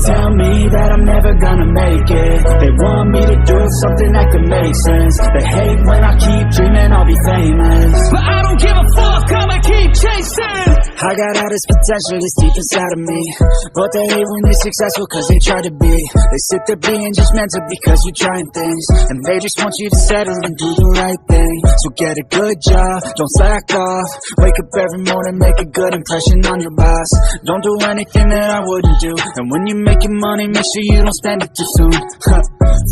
tell me that I'm never gonna make it. They want me to do something that could make sense. They hate when I keep dreaming I'll be famous, but I don't give a fuck, I'ma keep chasing. I got all this potential that's deep inside of me, but they hate when you're successful cause they try to be. They sit there being judgmental because you're trying things, and they just want you to settle and do the right thing. So get a good job, don't slack off. Wake up every morning, make a good impression on your boss. Don't do anything that I wouldn't do, and when you're making money, make sure you don't spend it too soon.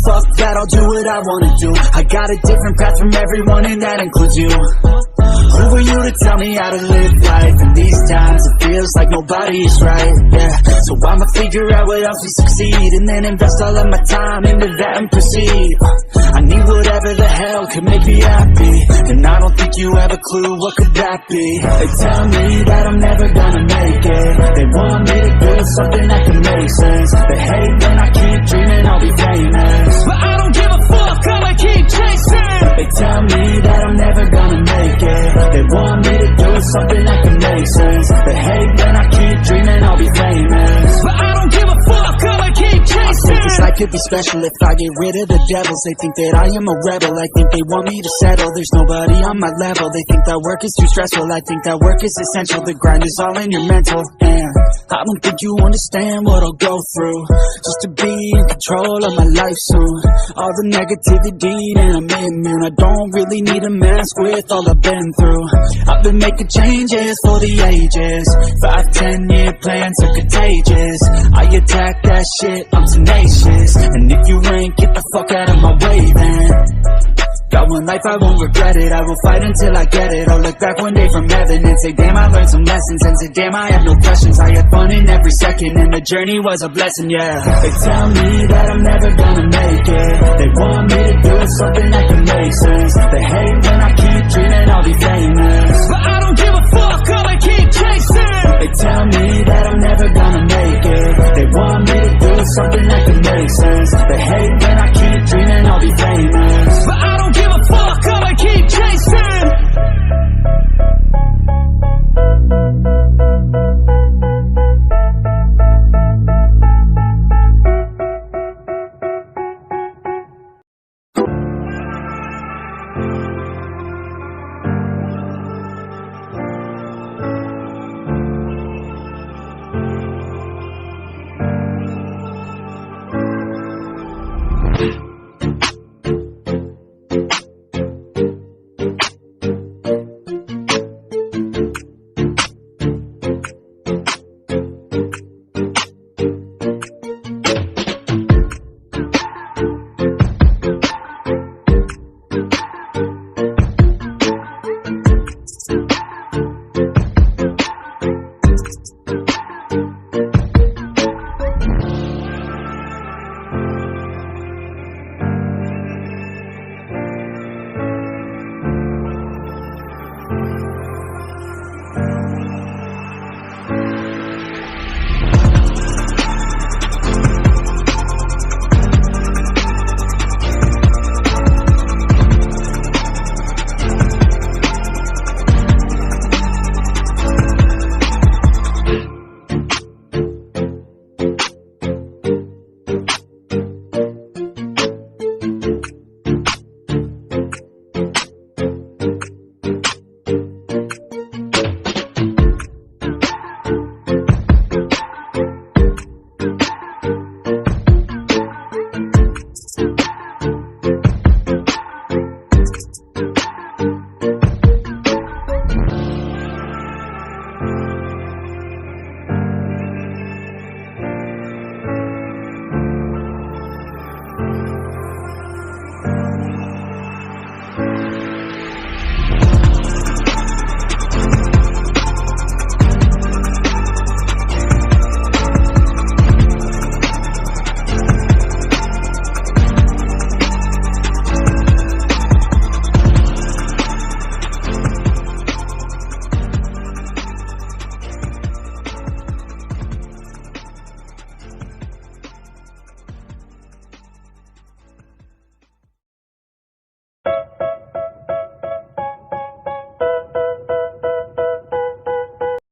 Fuck that, I'll do what I wanna do. I got a different path from everyone, and that includes you. Who are you to tell me how to live life? In these times it feels like nobody is right, yeah. So I'ma figure out what else will succeed, and then invest all of my time into that and proceed. I need whatever the hell could make me happy, and I don't think you have a clue what could that be. They tell me that I'm never gonna make it. They want me to do something that can make sense. They hate when I keep dreaming I'll be famous, but I don't give a fuck, I'ma keep chasing. They tell me that I'm never gonna make it. They want me to do something that can make sense. They hate when I keep dreaming I'll be famous, but I don't give a fuck, I'ma keep chasing. I think this life could be special if I get rid of the devils. They think that I am a rebel, I think they want me to settle. There's nobody on my level, they think that work is too stressful. I think that work is essential, the grind is all in your mental. And I don't think you understand what I'll go through just to be in control of my life soon. All the negativity and I'm immune. I don't really need a mask with all I've been through. I've been making changes for the ages. 5-10 year plans are contagious. I attack that shit, I'm tenacious. And if you ain't, get the fuck out of my way then. Got one life, I won't regret it. I will fight until I get it. I'll look back one day from heaven and say, damn, I learned some lessons. And say, damn, I have no questions. I had fun in every second, and the journey was a blessing, yeah. They tell me that I'm never gonna make it. They want me to do something that can make sense. They hate when I keep dreaming I'll be famous, but I don't give a fuck, I'ma keep chasing. They tell me that I'm never gonna make it. They want me to do something that can make sense.